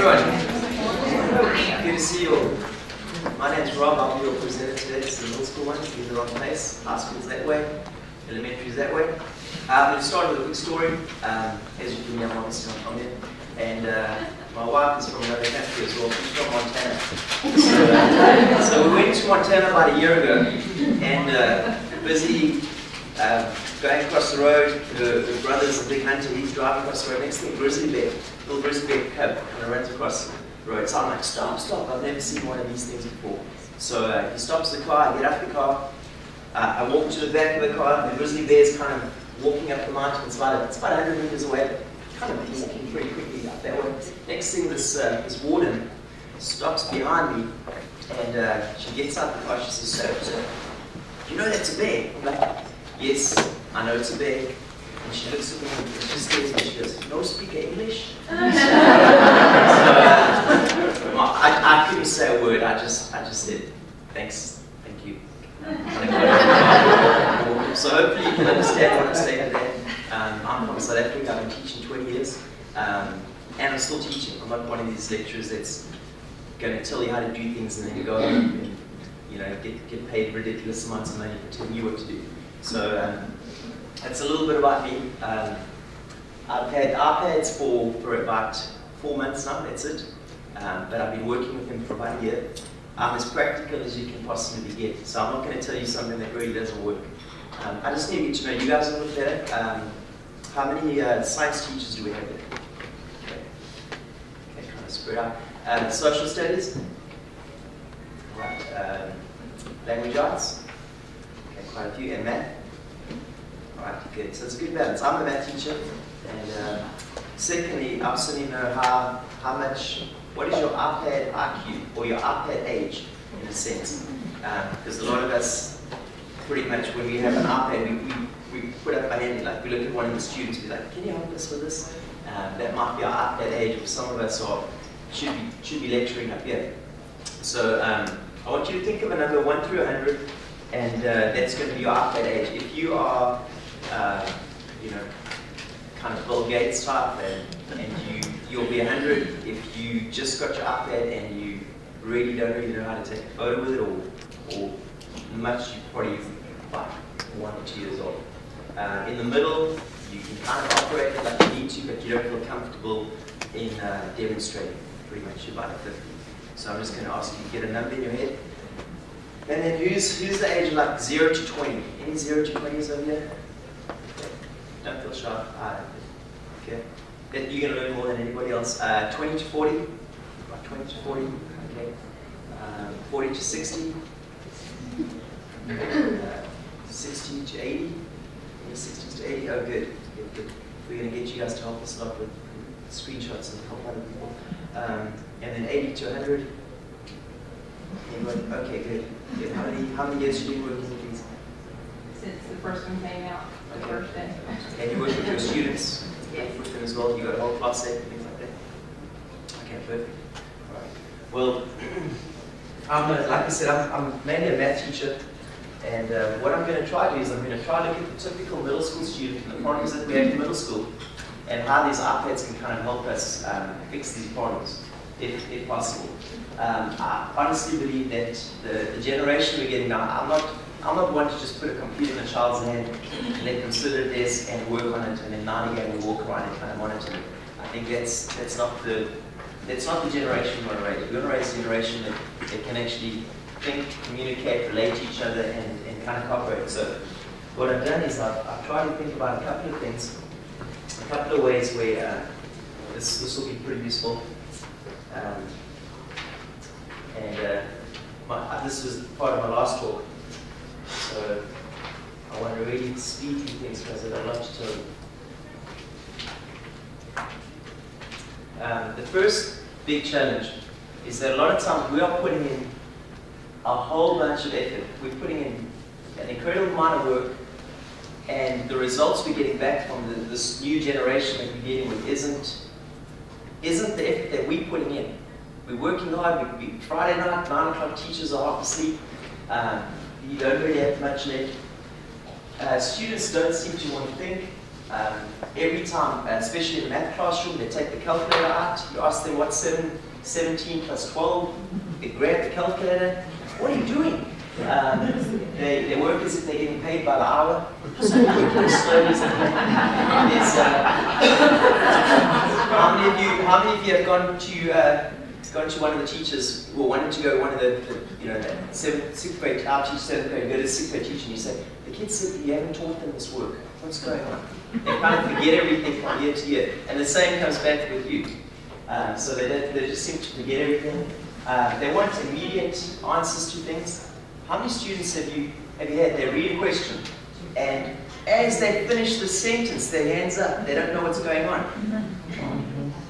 everyone. Good to see you all. My name's Rob. I'll be your presenter today. It's the middle school one. You're in the wrong place. High school's that way. Elementary's that way. I'm going to start with a quick story. As you can hear, I'm obviously not from here. And my wife is from another country as well. She's from Montana. So we went to Montana about a year ago. And busy going across the road. Her brother's a big hunter. He's driving across the road. Next thing, little grizzly bear cub kind of runs across the road. So I'm like, stop, stop. I've never seen one of these things before. So he stops the car. I get out the car. I walk to the back of the car. The grizzly bear's kind of walking up the mountain. It's about 100 meters away. Kind of walking pretty quickly up that way. Next thing, this warden stops behind me, and she gets out the car. She says, "Sir, you know that's a bear?" I'm like, "Yes, I know it's a bear." And she looks at me and she stares at me. She goes, "No speak English?" So, I couldn't say a word. I just said, "Thanks, thank you." So hopefully you can understand what I'm saying today. I'm from South Africa. I've been teaching 20 years, and I'm still teaching. I'm not one of these lecturers that's going to tell you how to do things and then go and get paid ridiculous amounts of money for telling you what to do. So that's a little bit about me. I've had iPads for about 4 months now. That's it. But I've been working with them for about a year. I'm as practical as you can possibly get. So I'm not going to tell you something that really doesn't work. I just need to get to know you guys a little better. How many science teachers do we have there? Okay, kind of spread out. Social studies? Right. Language arts? Okay, quite a few. And math? Alright, good. So it's a good balance. I'm a math teacher. And secondly, I also need to know what is your iPad IQ or your iPad age in a sense? Because a lot of us, pretty much when we have an iPad, we put up our hand, like we look at one of the students, we're like, "Can you help us with this?" That might be our iPad age, or some of us should be lecturing up here. So I want you to think of a number 1 through 100, and that's going to be your iPad age. If you are, kind of Bill Gates type, and you'll be 100. If you just got your iPad and you really don't know how to take a photo with it, or much, you probably like 1 or 2 years old. In the middle, you can kind of operate like you need to, but you don't feel comfortable in demonstrating. Pretty much you're about a 50. So I'm just going to ask you to get a number in your head. And then who's the age of like 0 to 20? Any 0 to 20s over here? Okay. Don't feel shy. Okay. You're going to learn more than anybody else. 20 to 40? About 20 to 40. Okay. 40 to 60. 60 to 80. 60 to 80. Oh, good. Good. We're going to get you guys to help us a lot with screenshots and help other people. And then 80 to 100. Anybody? Okay, good. Good. How many years have you been working with these? Since the first one came out, the first day. And you work with your students? Yes. With them as well? You got a whole class set, things like that? Okay, perfect. All right. Well, like I said, I'm mainly a math teacher. And what I'm going to try to do is I'm going to try to look at the typical middle school student and the problems that we have in middle school, and how these iPads can kind of help us fix these problems, if possible. I honestly believe that the generation we're getting now, I'm not one to just put a computer in a child's hand and let them sit at a desk and work on it, and then 9 again we walk around and kind of monitor it. I think that's not the generation we want to raise. We want to raise a generation that can actually think, communicate, relate to each other, and kind of cooperate. So what I've done is I've tried to think about a couple of things, a couple of ways where this will be pretty useful. This was part of my last talk, so I want to really speed through things because I've got a lot to tell you. The first big challenge is that a lot of times we are putting in a whole bunch of effort. We're putting in an incredible amount of work, and the results we're getting back from this new generation that we're dealing with isn't the effort that we're putting in. We're working hard. Friday night, 9 o'clock, teachers are half asleep. You don't really have much left. Students don't seem to want to think. Every time, especially in the math classroom, they take the calculator out. You ask them what's 17 plus 12. They grab the calculator. What are you doing? They work as if they're getting paid by the hour. So slowly as they can. How many of you have gone to one of the teachers, or wanted to go to one of the sixth grade, our teacher, seventh grade, go to sixth grade teacher, and you say, the kids said that you haven't taught them this work. What's going on? They kind of forget everything from year to year. And the same comes back with you. So they just seem to forget everything. They want immediate answers to things. How many students have you had? They read a question, and as they finish the sentence, their hands up. They don't know what's going on.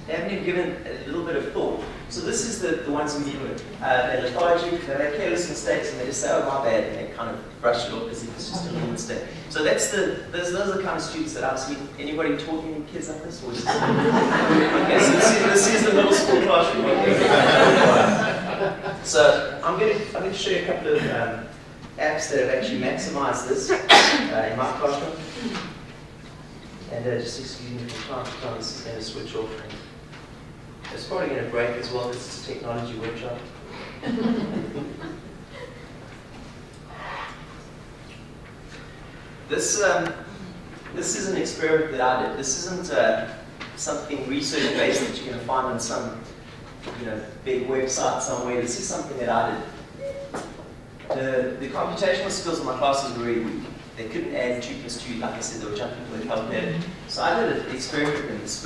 They haven't even given a little bit of thought. So this is the ones we deal with. They're lethargic, they make careless mistakes, and they just say, oh, my bad, and they kind of brush it off as if it's just a little mistake. So those are the kind of students that I've seen. Anybody taught any kids like this? Or just okay, so this is the middle school classroom. So I'm going to show you a couple of apps that have actually maximized this in my classroom. And just excuse me from time to time, this is going to switch off. It's probably going to break as well because it's a technology workshop. This is an experiment that I did. This isn't something research-based that you're going to find on some big website somewhere. This is something that I did. The computational skills of my classes were really weak. They couldn't add 2 plus 2, like I said, they were jumping for the calculator. So I did an experiment with them. This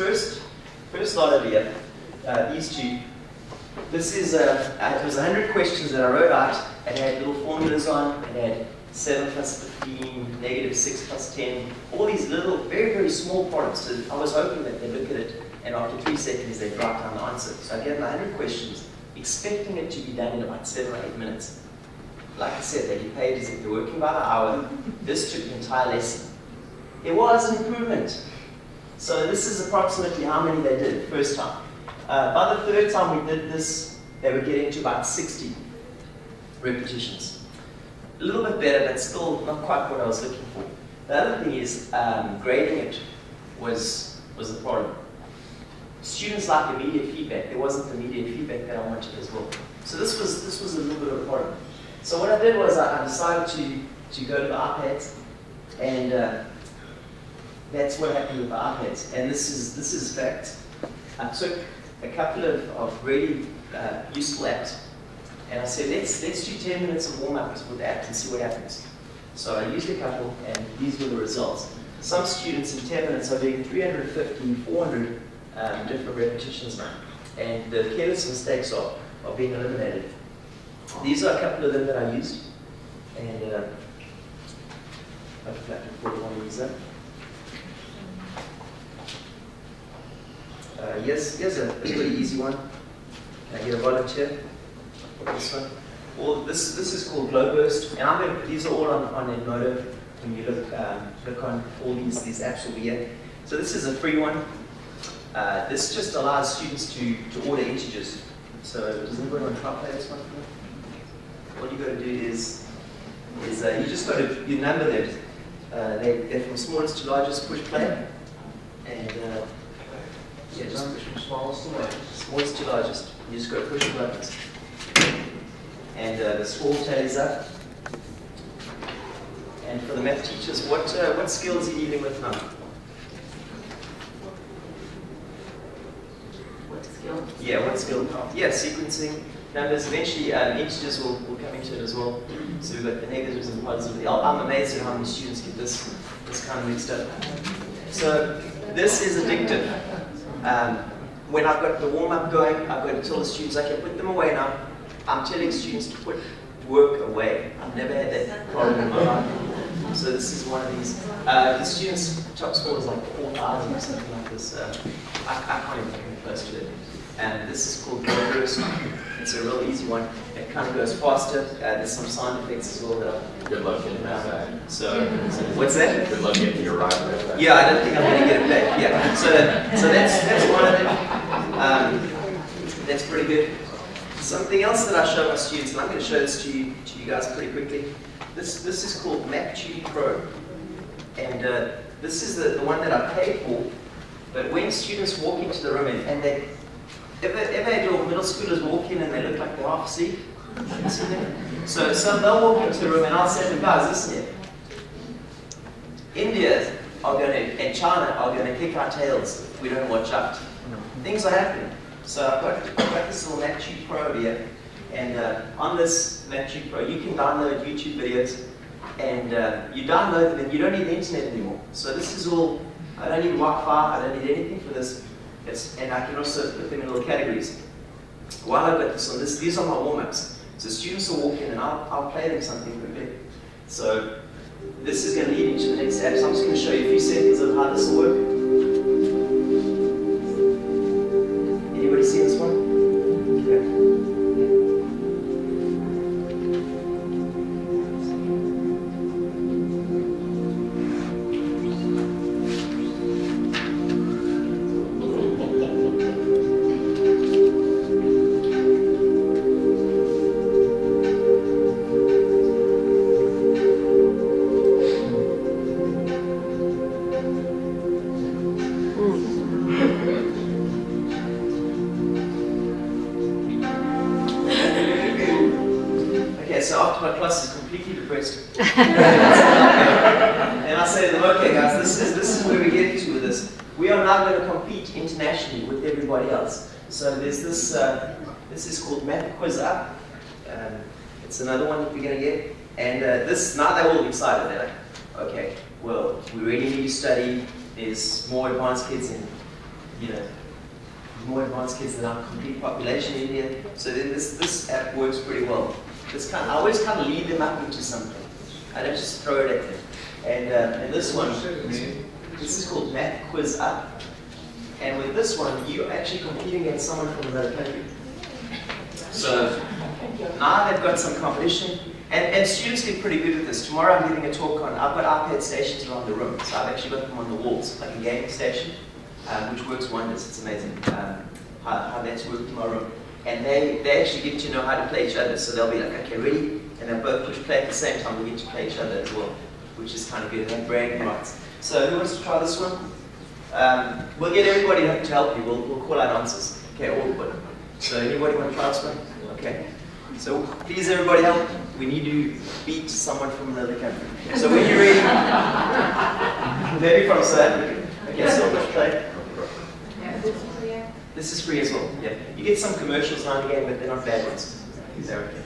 first lot over here, these two, this is, it was 100 questions that I wrote out. It had little formulas on, it had 7 plus 15, negative 6 plus 10, all these little, very, very small problems. So I was hoping that they'd look at it, and after 3 seconds, they'd write down the answer. So I gave them 100 questions, expecting it to be done in about 7 or 8 minutes. Like I said, they get paid as if they're working by the hour. This took the entire lesson. There was an improvement. So this is approximately how many they did the first time. By the third time we did this, they were getting to about 60 repetitions. A little bit better, but still not quite what I was looking for. The other thing is, grading it was the problem. Students like immediate feedback. There wasn't immediate feedback that I wanted as well. So this was a little bit of a problem. So what I did was I decided to go to the iPads, and that's what happened with the iPads. And this is fact. I took a couple of really useful apps, and I said, let's do 10 minutes of warm-ups with apps and see what happens. So I used a couple, and these were the results. Some students in 10 minutes are doing 350, 400 different repetitions now, and the careless mistakes are being eliminated. These are a couple of them that I used, and hopefully I can put one of these up. Here's a pretty easy one. Can I get a volunteer for this one? Well, this is called Glowburst, and these are all on Edmodo. When you look on all these apps will be here. So this is a free one. This just allows students to order integers. So does anybody want to try play this one? All you got to do is you just got to number them. They're from smallest to largest. Push play, and yeah, just push from smallest to largest. Smallest to largest. You just got to push the buttons, and the score tallies up. And for the math teachers, what skills are you dealing with now? What skill? Yeah, what skill? Yeah, sequencing. Numbers, eventually integers will come into it as well. So we've got the negatives and positives. I'm amazed at how many students get this kind of mixed up. So this is addictive. When I've got the warm-up going, I've got to tell the students, okay, put them away now. I'm telling students to put work away. I've never had that problem in my life. So this is one of these. The students' top score is like 4,000 or something like this. I can't even come close to it. And this is called Glowburst. It's a real easy one. It kind of goes faster. There's some sound effects as well that I'll Good luck getting that. So, what's that? Good luck getting your ride back. Yeah, I don't think I'm going to get it back. Yeah. So that's one of them. That's pretty good. Something else that I show my students, and I'm going to show this to you guys pretty quickly. This is called McTube Pro, and this is the one that I paid for, but when students walk into the room and they, ever had your middle schoolers walk in and they look like they're half asleep? So they'll walk into the room and I'll say to them, guys, listen here. India are going to, and China are going to kick our tails if we don't watch out. Things are happening. So I've got this little McTube Pro here, and on this McTube Pro you can download YouTube videos, and you download them and you don't need the internet anymore. So this is all, I don't need Wi-Fi, I don't need anything for this, and I can also put them in little categories. While I've got this on, these are my warm-ups. So students will walk in and I'll play them something quickly. So this is going to lead into the next step, so I'm just going to show you a few seconds of how this will work. Anybody see this one? Okay. So after my class is completely depressed. And I say to them, okay guys, this is where we get to with this. We are now going to compete internationally with everybody else. So there's this, this is called QuizUp. It's another one that we're going to get. And now they're all excited. They're like, okay, well, we really need to study. There's more advanced kids in, more advanced kids than our complete population in India. So then this app works pretty well. I always kind of lead them up into something. I don't just throw it at them. And this one, this is called QuizUp. And with this one, you're actually competing against someone from another country. So now they've got some competition. And students get pretty good at this. Tomorrow I'm giving a talk on, I've got iPad stations around the room. So I've actually got them on the walls, like a gaming station, which works wonders. It's amazing how that's worked in my room. And they actually get to know how to play each other. So they'll be like, okay, ready? And they'll both push play at the same time. We get to play each other as well, which is kind of good. And bragging rights. So who wants to try this one? We'll get everybody to help you. We'll call out answers. Okay, all. So anybody want to try this one? Okay. So please everybody help. We need to beat someone from another country. So when you're ready, maybe from South Africa. Okay, so let's play. This is free as well. Yeah. You get some commercials now and again, but they're not bad ones. These are okay.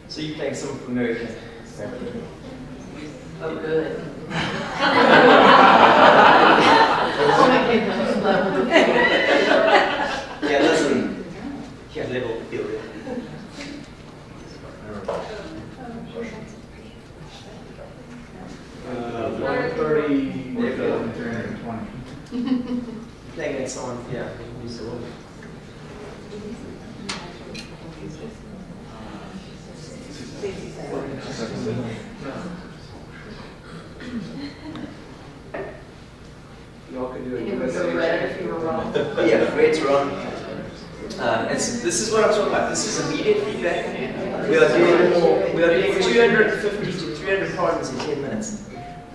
So you're playing someone from America. Oh, good. Yeah, listen. Can't level the field. 130 with 320. Playing against someone, yeah. Y'all can do it. It was a red if you were wrong. Yeah, red's wrong. This is what I'm talking about. This is immediate feedback. We are doing 250 to 300 problems in 10 minutes.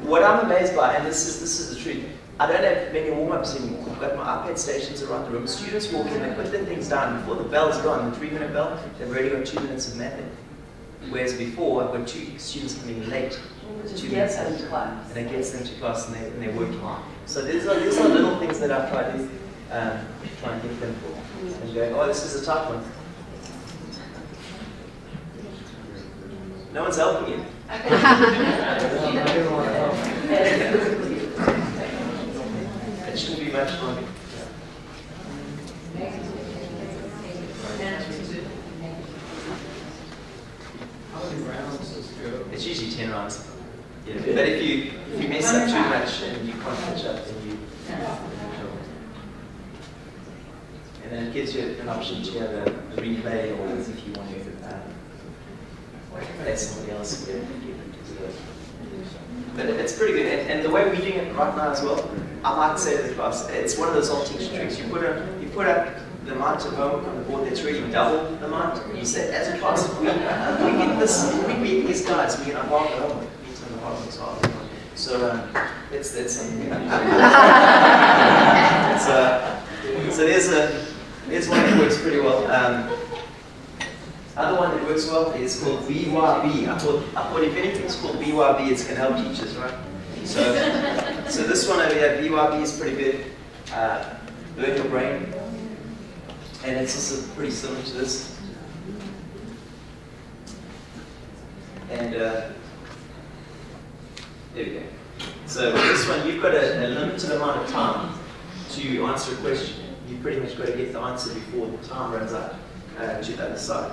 What I'm amazed by, and this is the truth, I don't have many warm-ups anymore. I've got my iPad stations around the room. Students walk in, they put their things down. Before the bell's gone, the 3-minute bell, they've already got 2 minutes of math in. Whereas before, I've got 2 students coming in late. 2 minutes in class. And it gets them to class and they're working hard. So these are little things that I've tried to try and get them and going, oh, this is a tough one. No one's helping you. It shouldn't be much longer. It's usually 10 rounds. Yeah. But if you mess up too much and you can't catch up, then you. And then it gives you an option to have a replay, or if you want to play somebody else. But it's pretty good. And the way we're doing it right now as well, I might say to the class, it's one of those old teacher tricks. You put up the amount of homework on the board that's really double the amount. You say, as a class, we get this, we beat these guys, we can unlock the homework. So That's something. So there's one that works pretty well. Other one that works well is called BYB. I thought if anything's called BYB, it's going to help teachers, right? So this one over here, BYB, is pretty good. Learn your brain. And it's also pretty similar to this. And there we go. So with this one, you've got a limited amount of time to answer a question. You pretty much got to get the answer before the time runs out to the other side.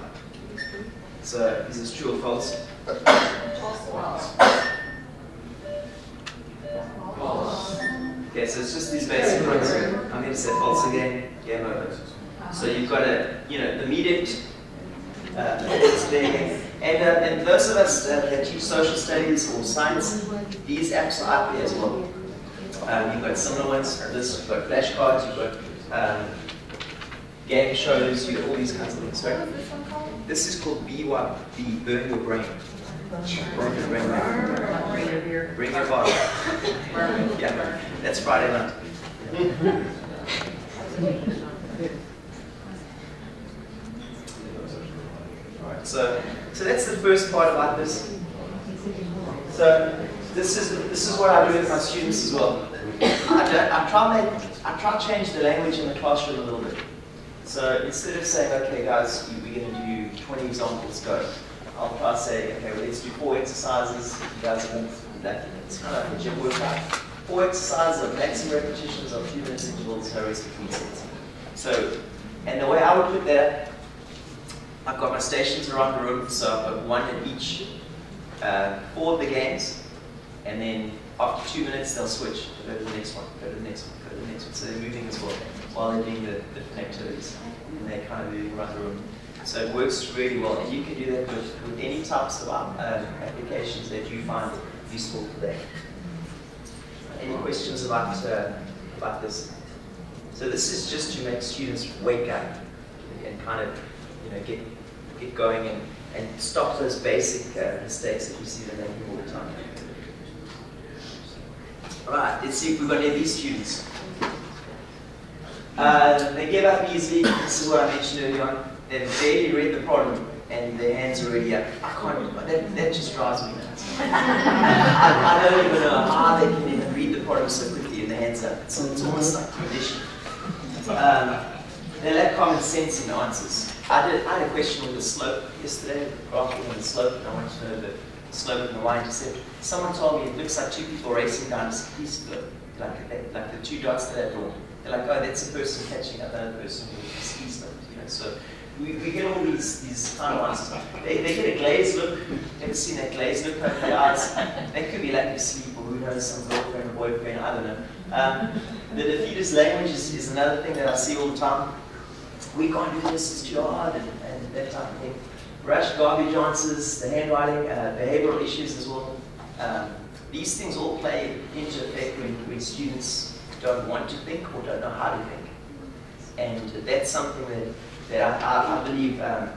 So is this true or false? False. Okay, so it's just these basic ones. I'm going to say false again. Game over. So you've got a, the immediate. And those of us that teach social studies or science, these apps are out there as well. You've got similar ones. You've got flashcards, you've got game shows, you've got all these kinds of things. Right? This is called BYB, Burn Your Brain. Burn your brain. Bring your beer. Bring your bottle. Yeah, that's Friday night. So that's the first part about this. So this is what I do with my students as well. I try to change the language in the classroom a little bit. So instead of saying, okay guys, we're going to do 20 examples, go. I'll try to say, okay, well, let's do 4 exercises. You guys are going to do that. It's kind of like a gym workout. 4 exercises of maximum repetitions of 2 minute intervals, no rest between sets. So, and the way I would put that, I've got my stations around the room, so I've got one in each 4 of the games, and then after 2 minutes they'll switch, go to the next one, go to the next one, go to the next one. So they're moving as well while they're doing the different activities, and they're kind of moving around the room. So it works really well, and you can do that with any types of applications that you find useful today. Any questions about this? So this is just to make students wake up and kind of get going and stop those basic mistakes that you see them making all the time. Alright, let's see if we've got any of these students. They give up easily. This is what I mentioned earlier on. They've barely read the problem and their hands are already up. I can't, that just drives me nuts. I don't even know how they can even read the problem so quickly and their hands up. It's almost like tradition. They lack common sense in the answers. I had a question with the slope yesterday, graphing on the slope, and I wanted to know the slope of the y-intercept. Someone told me it looks like 2 people racing down a ski slope, like the 2 dots that I drawn. They're like, oh, that's a person catching another person with a ski slope. So we get all these kind of answers. They get a glazed look. Ever seen that glazed look over their eyes? That could be lack of sleep, or who knows, some girlfriend or boyfriend, I don't know. The defeatist language is another thing that I see all the time. We can't do this, it's too hard, and that type of thing. Rush garbage answers, the handwriting, behavioral issues as well. These things all play into effect when students don't want to think or don't know how to think. And that's something that I believe, I'm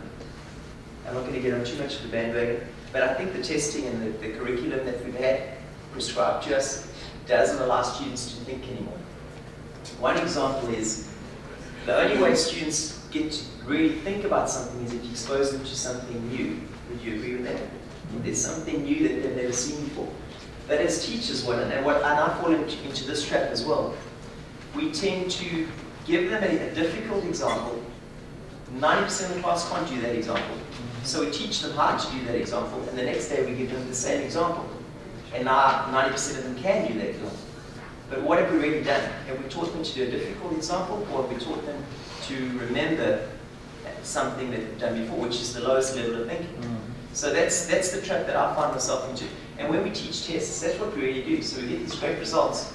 not going to get on too much of the bandwagon, but I think the testing and the curriculum that we've had prescribed to us doesn't allow students to think anymore. One example is, the only way students get to really think about something is if you expose them to something new. Would you agree with that? There's something new that they've never seen before. But as teachers, and I fall into this trap as well, we tend to give them a difficult example. 90% of the class can't do that example. So we teach them how to do that example, and the next day we give them the same example. And now 90% of them can do that example. But what have we really done? Have we taught them to do a difficult example, or have we taught them to remember something that they've done before, which is the lowest level of thinking? So that's the trap that I find myself into. And when we teach tests, that's what we really do. So we get these great results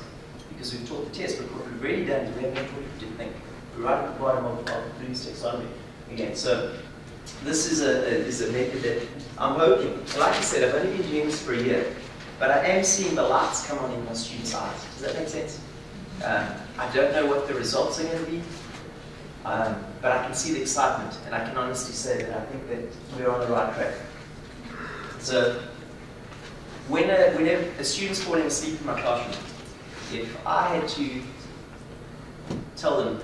because we've taught the test, but what we've really done is we haven't taught them to think. We're right at the bottom of Bloom's taxonomy again. So this is a method that I'm hoping, like I said, I've only been doing this for a year, but I am seeing the lights come on in my students' eyes. Does that make sense? I don't know what the results are going to be, but I can see the excitement, and I can honestly say that I think that we're on the right track. So when a student's falling asleep in my classroom, if I had to tell them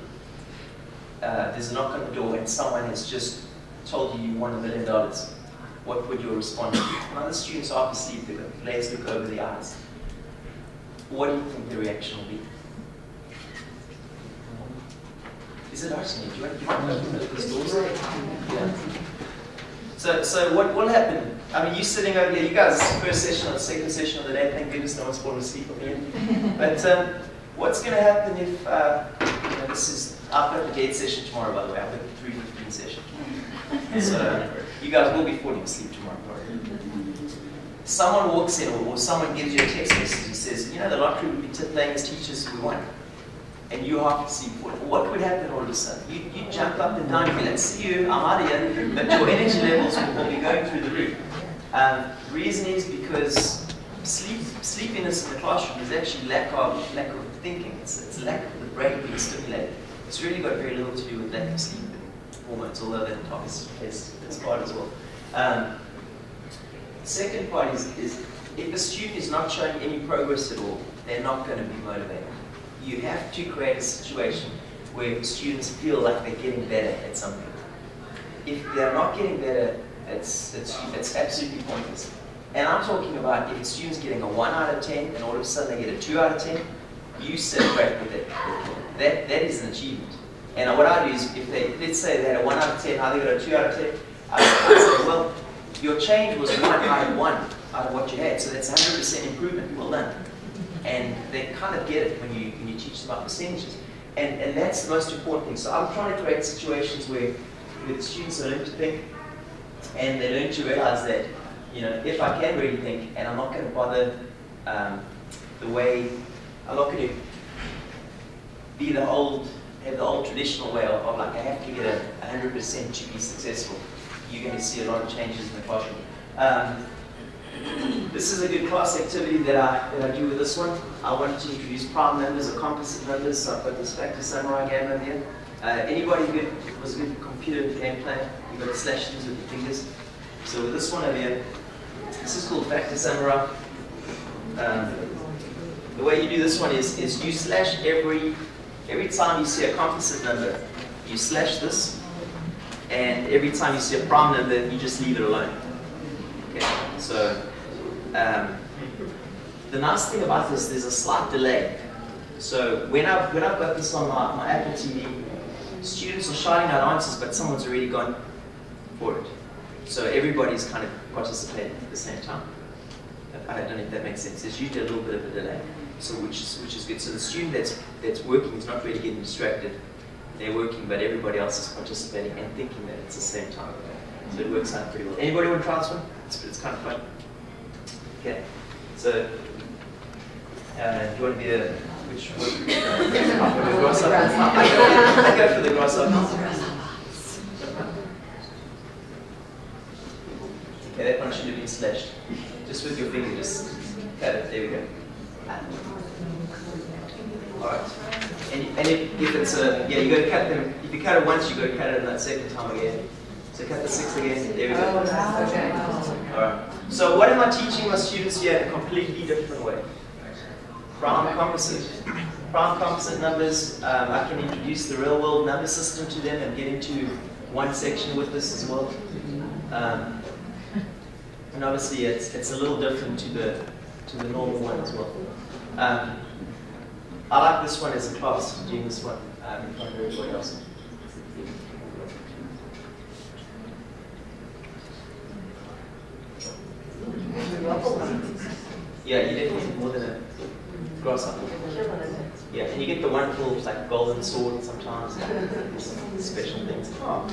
there's a knock on the door and someone has just told you won $1 million, what would your response be? Now the students are obviously the layers look over the eyes. What do you think the reaction will be? Is it actually? Do you want to open the doors? Yeah. So what will happen? I mean, you sitting over here, you guys, first session or the second session of the day, thank goodness no one's fallen asleep on me. But what's going to happen if, you know, this is, I've got the dead session tomorrow, by the way, I've got the 3:15 session. So you guys will be falling asleep tomorrow. Someone walks in or someone gives you a text message and says, you know, the lottery would be playing as teachers, we won. And you're half asleep. What would happen all of a sudden? You jump up and down, you'd be like, see you, I'm out of here, but your energy levels will be going through the roof. The reason is because sleepiness in the classroom is actually lack of thinking. It's lack of the brain being stimulated. It's really got very little to do with lack of sleep and hormones, although that is part as well. Second part is if a student is not showing any progress at all, they're not going to be motivated. You have to create a situation where students feel like they're getting better at something. If they're not getting better, it's absolutely pointless. And I'm talking about if a student's getting a 1 out of 10 and all of a sudden they get a 2 out of 10, you celebrate with it. That is an achievement. And what I do is, if they, let's say they had a 1 out of 10, how they got a 2 out of 10, I say, well, your change was 1 out of 1 out of what you had, so that's 100% improvement. Well done. And they kind of get it when you teach them about percentages. And that's the most important thing. So I'm trying to create situations where the students learn to think, and they learn to realize that, you know, if I can really think, and I'm not going to bother I'm not going to be have the old traditional way of like, I have to get 100% to be successful. You're going to see a lot of changes in the classroom. This is a good class activity that I do with this one. I wanted to introduce prime numbers or composite numbers, so I've got this factor samurai game over here. Anybody was a good computer game player? You've got to slash things with your fingers. So with this one over here, this is called factor samurai. The way you do this one is you slash every time you see a composite number, you slash this, and every time you see a prime number, you just leave it alone. Okay, so the nice thing about this, there's a slight delay. So when I've got this on my Apple TV, students are shouting out answers, but someone's already gone for it. So everybody's kind of participating at the same time. I don't know if that makes sense. There's usually a little bit of a delay, so which is good. So the student that's working is not really getting distracted. They're working, but everybody else is participating and thinking that it's the same time. So it works out pretty well. Anybody want to try this one? It's kind of fun. Okay. So do you want to be which one? Grasshopper. I go for the grasshopper. Okay, that one should have been slashed. Just with your finger, just cut it. There we go. Alright. And if it's yeah, you got to cut them. If you cut it once, you got to cut it that second time again. So cut the 6 again. There we go. Okay. Alright. So what am I teaching my students here in a completely different way? Prime composite. Prime composite numbers. I can introduce the real world number system to them and get into one section with this as well. And obviously it's a little different to the normal one as well. I like this one as a class, doing this one in front of everybody else. Yeah, you definitely need more than a grasshopper. Yeah, and you get the wonderful like golden sword sometimes, and special things. Oh.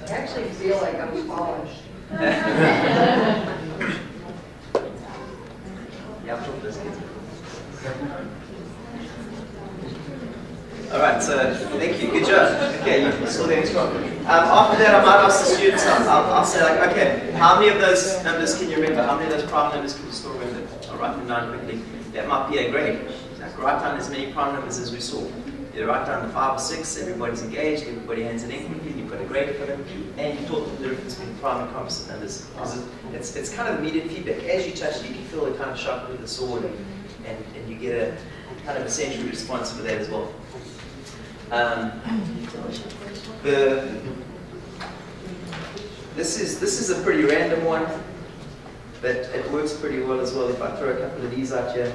I actually feel like I'm polished. Yeah, I've this. Alright, so thank you, good job. Okay, you're still doing strong. After that, I might ask the students, I'll say like, okay, how many of those numbers can you remember? How many of those prime numbers can you still remember? I'll write them down quickly. That might be a grade. Like, write down as many prime numbers as we saw. You write down the 5 or 6, everybody's engaged, everybody hands it in quickly, you've got a grade for them, and you talk the difference between prime and composite numbers. It's kind of immediate feedback. As you touch it, you can feel it kind of sharp with the sword, and you get a kind of a sensory response for that as well. This is a pretty random one, but it works pretty well as well. If I throw a couple of these out here.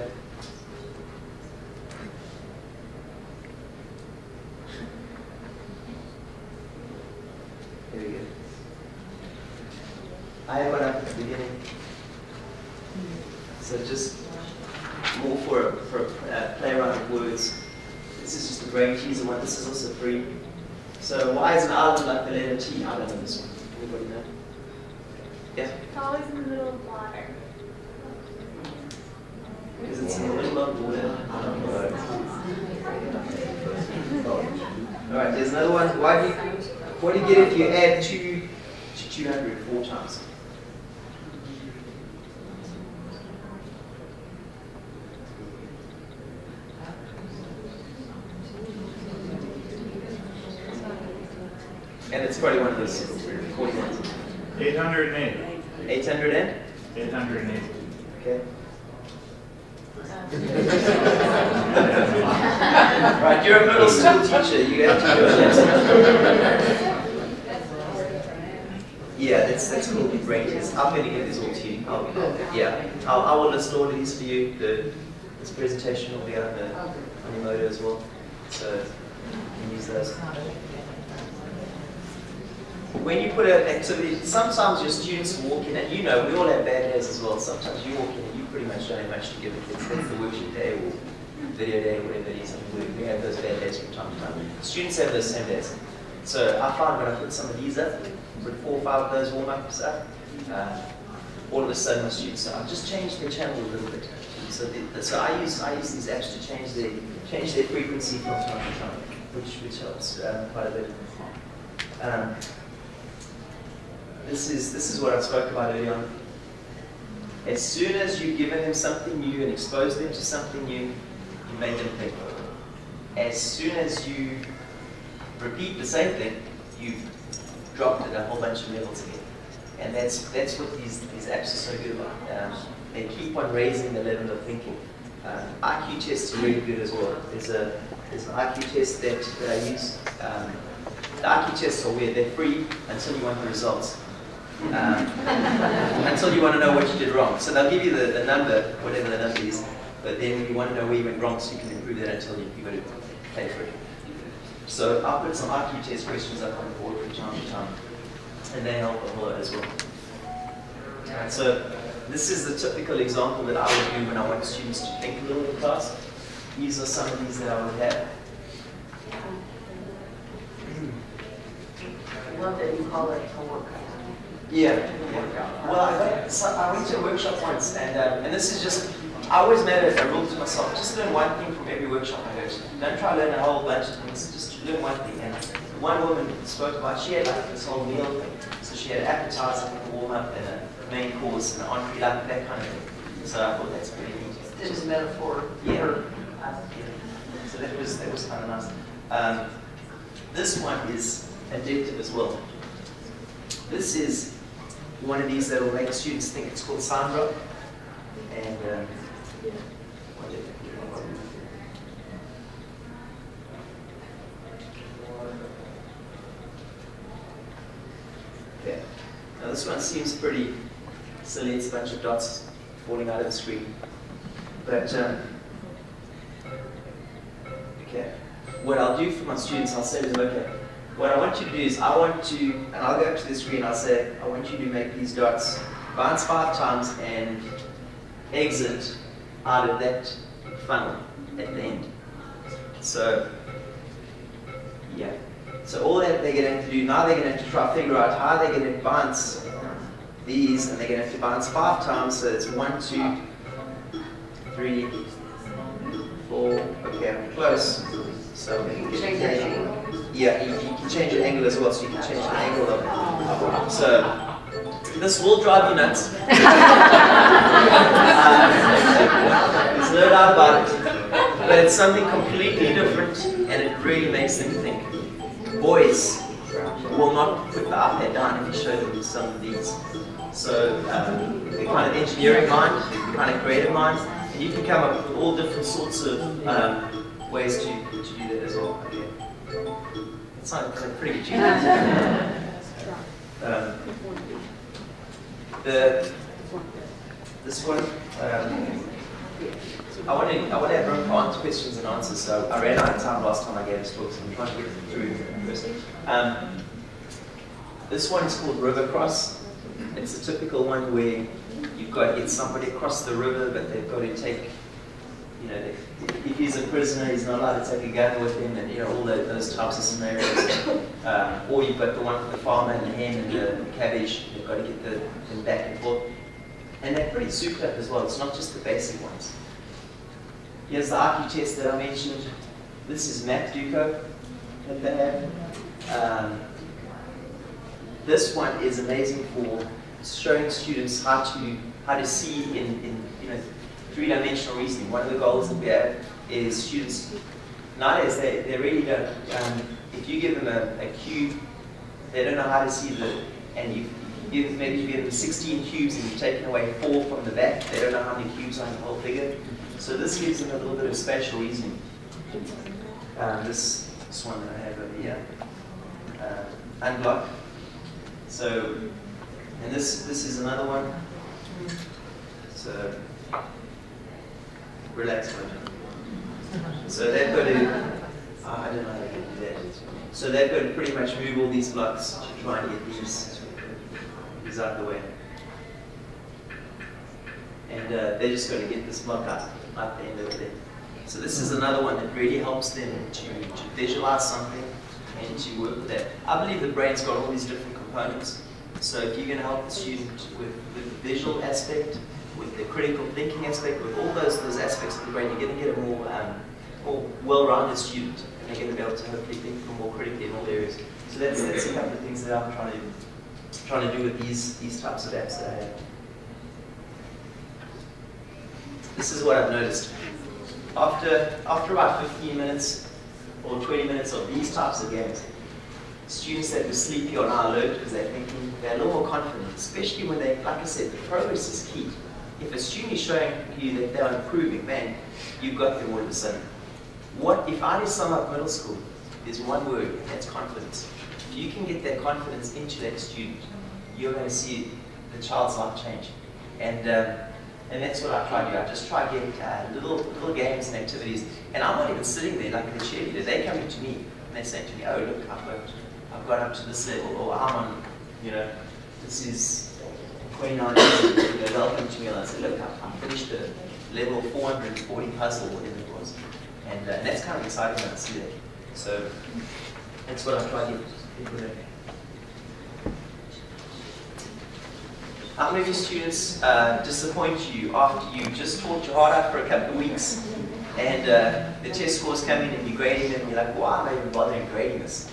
There we go. I have one up at the beginning. So just more for a play around with words. This is just a brain teaser one. This is also free. So why is an island like the letter T? I don't know this one. Anybody know? Yeah? It's always in the middle of water. Because it's in the middle of water. I don't know. Alright, there's another one. What do you get if you add 2 to 200 4 times? And it's probably one of those recording ones. 808. 800 and? 808. Okay. Right, you're a middle school teacher. You have to do it. Yeah, that's called the brain test. I'm going to give this all to you. I will list all of these for you. This presentation will be on your motor as well. So you can use those. When you put an activity, sometimes your students walk in, and you know, we all have bad days as well. Sometimes you walk in and you pretty much don't have much to give the kids. That's the worksheet day or video day, whatever it is. We have those bad days from time to time. Students have those same days. So I find when I put some of these up, put 4 or 5 of those warm-ups up, all of a sudden my students say, I've just changed their channel a little bit. So I use these apps to change their frequency from time to time, which helps quite a bit. This is what I spoke about earlier on. As soon as you've given them something new and exposed them to something new, you made them think. As soon as you repeat the same thing, you've dropped it a whole bunch of levels again. And that's what these apps are so good about. They keep on raising the level of thinking. IQ tests are really good as well. There's an IQ test that I use. The IQ tests are weird. They're free until you want the results. Until you want to know what you did wrong. So they'll give you the number, whatever the number is, but then you want to know where you went wrong so you can improve that until you've got to pay for it. So I'll put some IQ test questions up on the board from time to time, and they help a whole lot as well. So this is the typical example that I would do when I want students to think a little in class. These are some of these that I would have. I love that you call it a workout. Yeah. Well, I went to a workshop once, and this is just, I always made it a rule to myself, just learn one thing from every workshop I go to. Don't try to learn a whole bunch of things, just learn one thing. And one woman spoke about, she had like this whole meal thing. So she had an appetizer, a warm-up, and a main course, and an entree, like that kind of thing. So I thought that's pretty neat. This is a metaphor. Yeah. So that was kind of nice. This one is addictive as well. This is one of these that will make students think. It's called sound rock. And okay. Now this one seems pretty silly. It's a bunch of dots falling out of the screen. But okay. What I'll do for my students, I'll say to them, okay, what I want you to do is, and I'll go up to the screen, I'll say, I want you to make these dots bounce 5 times and exit out of that funnel at the end. So, yeah. So all that they're going to have to do, now they're going to have to try to figure out how they're going to bounce these, and they're going to have to bounce 5 times, so it's 1, 2, 3, 4, okay, I'm close. So we can change your angle. Yeah, you can change your angle as well, so you can change the angle of it. So this will drive you nuts. There's no doubt about it. But it's something completely different, and it it really makes them think. Boys will not put the iPad down if you show them some of these. So the kind of engineering mind, the kind of creative mind, and you can come up with all different sorts of ways to do that as well. Okay. It sounds kind of pretty genius. This one, I want to have room for questions and answers, so I ran out of time last time I gave this talk, so I'm trying to get through first. This one is called River Cross. It's a typical one where you've got to get somebody across the river, but they've got to take, you know, if he's a prisoner, he's not allowed to take a gun with him, and you know, all those types of scenarios. Or you've got the one for the farmer and the hen and the cabbage. They've got to get them back and forth. And they're pretty souped up as well. It's not just the basic ones. Here's the IQ test that I mentioned. This is McTube Pro that they have. This one is amazing for showing students how to see in three-dimensional reasoning. One of the goals that we have is students nowadays they really don't. If you give them a cube, they don't know how to see and maybe you give them 16 cubes and you've taken away 4 from the back. They don't know how many cubes are in the whole figure. So this gives them a little bit of spatial reasoning. This one that I have over here, unblock. So, and this is another one. So, relax mode. So they've got to, I don't know how to do that. So they've got to pretty much move all these blocks to try and get these out of the way. And they just got to get this block out the end of it. So this is another one that really helps them to visualize something and to work with that. I believe the brain's got all these different components. So if you're going to help the student with the visual aspect, with the critical thinking aspect, with all those aspects of the brain, you're going to get a more well-rounded student, and they're going to be able to hopefully think more critically in all areas. So that's a couple of things that I'm trying to do with these types of apps that I have. This is what I've noticed. After about 15 minutes or 20 minutes of these types of games, students that were sleepy are now alert because they're thinking, they're a little more confident, especially when they, like I said, the progress is key. If a student is showing you that they're improving, man, you've got them all of a sudden. If I just sum up middle school, there's one word, and that's confidence. If you can get that confidence into that student, you're going to see the child's life change. And that's what I try to do. I just try to get little games and activities. And I'm not even sitting there like the cheerleader. They're coming to me and they say to me, oh, look, I've got up to this level, or I'm on, this is 29 years. They'll come to me and I'll say, look, I finished the level 440 puzzle, whatever it was. And that's kind of exciting when I see that. So that's what I try to get people to do. How many of your students disappoint you after you just taught your heart out for a couple of weeks and the test scores come in and you're grading them and you're like, why am I even bothering grading this?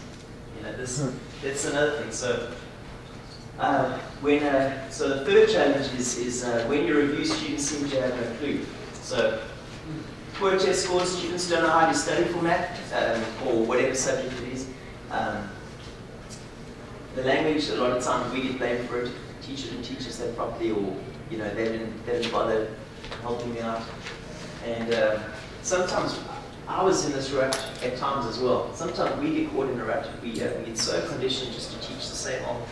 That's another thing. So so the third challenge is when you review, students seem to have no clue. So poor test scores, students don't know how to study for math or whatever subject it is. The language, a lot of times we get blamed for it. Teacher didn't teach us that properly, or they didn't bother helping me out. And sometimes I was in this rut at times as well. Sometimes we get caught in a rut. We get so conditioned just to teach the same old.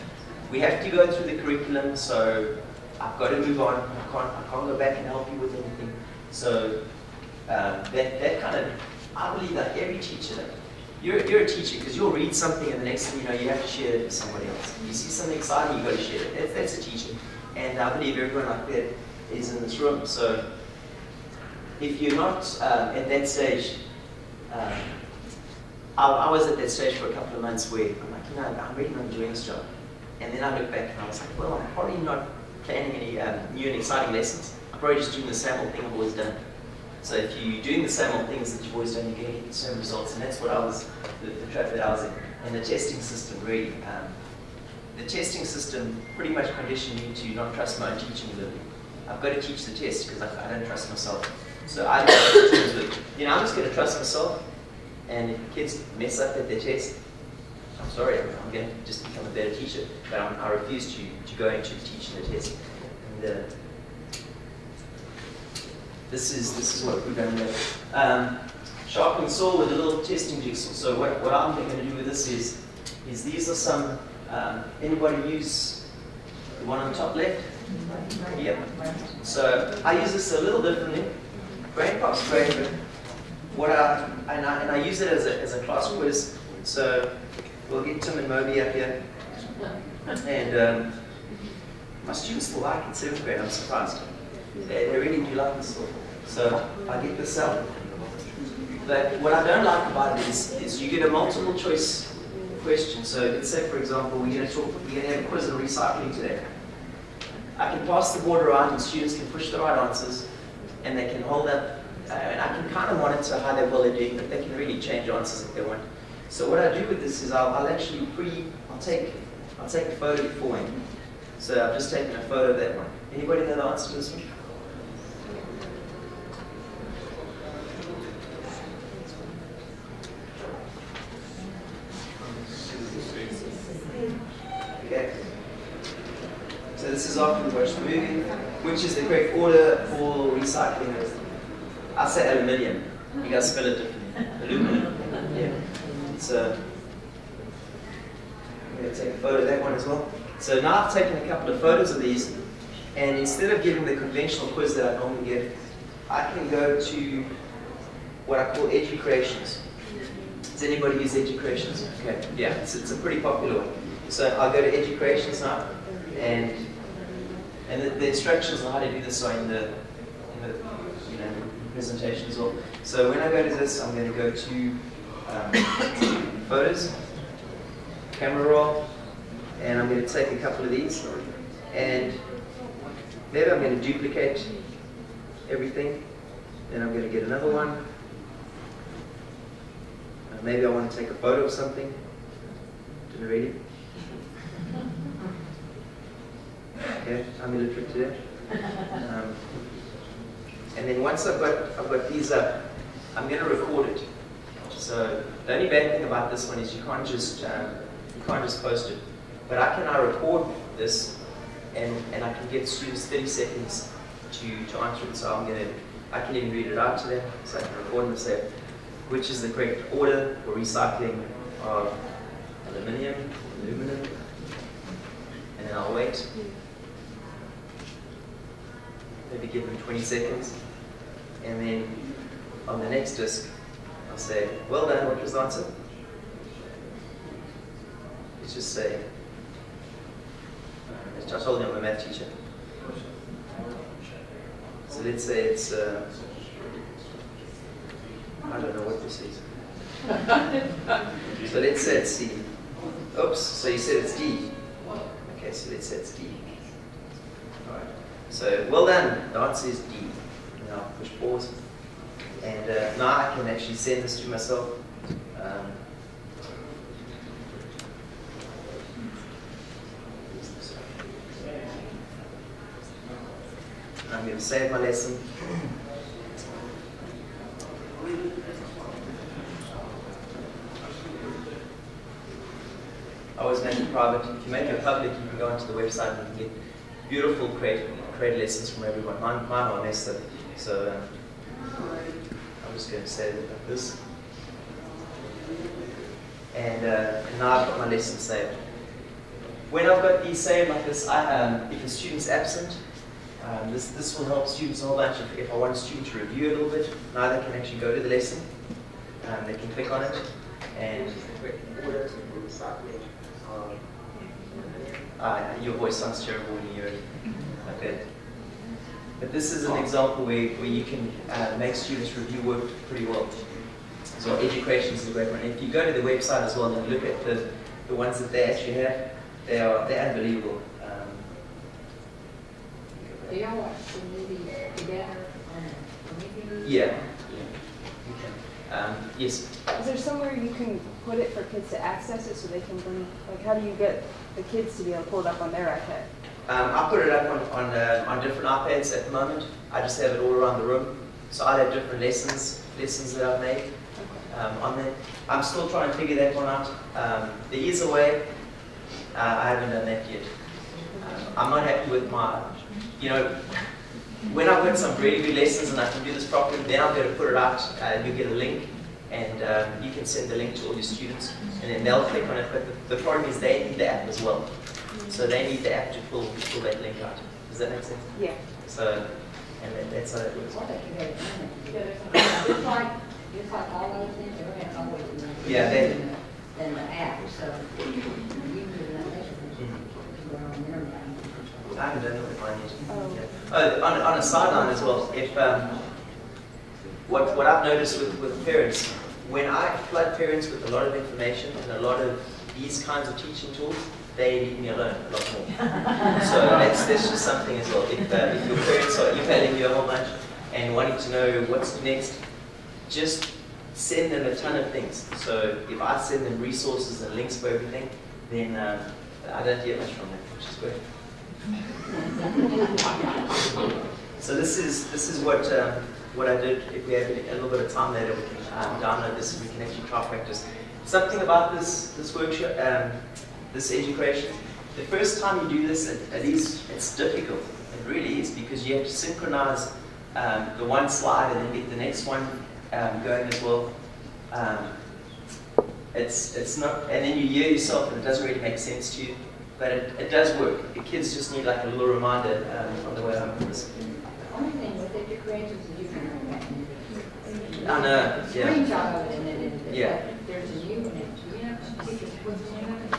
We have to go through the curriculum, so I've got to move on. I can't go back and help you with anything. So that kind of, I believe that every teacher. You're a teacher because you'll read something and the next thing you know, you have to share it with somebody else. You see something exciting, you've got to share it. That's a teacher. And I believe everyone like that is in this room. So if you're not at that stage, I was at that stage for a couple of months where I'm like, I'm really not enjoying this job. And then I look back and I was like, well, I'm probably not planning any new and exciting lessons. I'm probably just doing the same old thing I've always done. So if you're doing the same old things that you've always done, you're going to get the same results. And that's what the trap that I was in. And the testing system really, the testing system pretty much conditioned me to not trust my own teaching ability. I've got to teach the test because I don't trust myself. So I I'm just going to trust myself. And if kids mess up at their test, I'm sorry, I'm going to just become a better teacher, but I refuse to go into teaching the test. And this is what we're going to do. Sharpening saw with a little testing jigsaw. So what I'm going to do with this is these are some, anybody use the one on the top left? Yep. So I use this a little differently. BrainPop's great, but what I use it as a class quiz. So we'll get Tim and Moby up here, and my students will like it. 7th grade, I'm surprised. They really do like this stuff. So I get this out. But what I don't like about it is you get a multiple choice question. So let's say, for example, we're going to have a quiz on recycling today. I can pass the board around and students can push the right answers, and they can hold up, and I can kind of monitor how well they're doing, but they can really change answers if they want. So what I do with this is I'll actually I'll take a photo for him. So I've just taken a photo of that one. Anybody know the answer to this one? Okay. So this is after we watched the movie. Which is the correct order for recycling? I say aluminium. You guys spell it differently. Aluminum. Yeah. So I'm going to take a photo of that one as well. So now I've taken a couple of photos of these, and instead of giving the conventional quiz that I normally give, I can go to what I call Educreations. Does anybody use Educreations? Okay. Yeah, it's a pretty popular one. So I'll go to Educreations now, and the instructions on how to do this are in the presentation as well. So when I go to this, I'm going to go to Photos, Camera Roll, and I'm going to take a couple of these, and maybe I'm going to duplicate everything, then I'm going to get another one. Maybe I want to take a photo of something. Didn't read it. Okay, I'm illiterate today. And then once I've got these up, I'm going to record it. So the only bad thing about this one is you can't just post it. But I can now record this, and I can give students 30 seconds to answer it. So I can even read it out to them. So I can record and say, which is the correct order for recycling of aluminum, and then I'll wait. Maybe give them 20 seconds, and then on the next disc, I'll say, well done, what was the answer? Let's just say, I told you I'm a math teacher. So let's say it's, I don't know what this is. So let's say it's C. Oops, so you said it's D. Okay, so let's say it's D. All right. So, well done, the answer is D. Now push pause. And now I can actually send this to myself. I'm going to save my lesson. I always make it private. If you make it public, you can go onto the website and you can get beautiful, creative lessons from everyone. Mine are messed up, so I'm just going to save it like this. And now I've got my lesson saved. When I've got these saved like this, if a student's absent, this will help students a whole bunch. If I want a student to review a little bit, now they can actually go to the lesson. They can click on it, and your voice sounds terrible when you hear it. Okay. But this is an example where you can make students review work pretty well. So Education is a great one. If you go to the website as well and look at the ones that they actually have, they're unbelievable. Do y'all watch the movie together? Yeah. Yes. Is there somewhere you can put it for kids to access it so they can bring, like how do you get the kids to be able to pull it up on their iPad? I put it up on different iPads at the moment. I just have it all around the room. So I have different lessons that I've made. on that. I'm still trying to figure that one out. There is a way. I haven't done that yet. I'm not happy with my, when I've got some really good lessons and I can do this properly, then I'll be able to put it out. You get a link, and you can send the link to all your students, and then they'll click on it. But the problem is they need the app as well. So they need the app to pull that link out. Does that make sense? Yeah. So, and that's how that works. What if you had just like all other things, they have always been. Yeah, they. Than the app, so you can do that. I haven't done it with mine yet. Oh. Yeah. On a sideline as well, if what I've noticed with parents, when I flood parents with a lot of information and a lot of these kinds of teaching tools, they leave me alone a lot more. So that's just something as well. If your parents are emailing you a whole bunch and wanting to know what's next, just send them a ton of things. So if I send them resources and links for everything, then I don't get much from them, which is great. So this is what I did. If we have a little bit of time later, we can download this and we can actually try practice. Something about this workshop, this education. The first time you do this, it's difficult. It really is, because you have to synchronize the one slide and then get the next one going as well. It's not, and then you hear yourself and it doesn't really make sense to you, but it does work. The kids just need like a little reminder on the way home from this. The only thing with it, your creators is you can write back and I know, yeah. screenshot of it and then Yeah. there's a new one. Teachers put the name of it,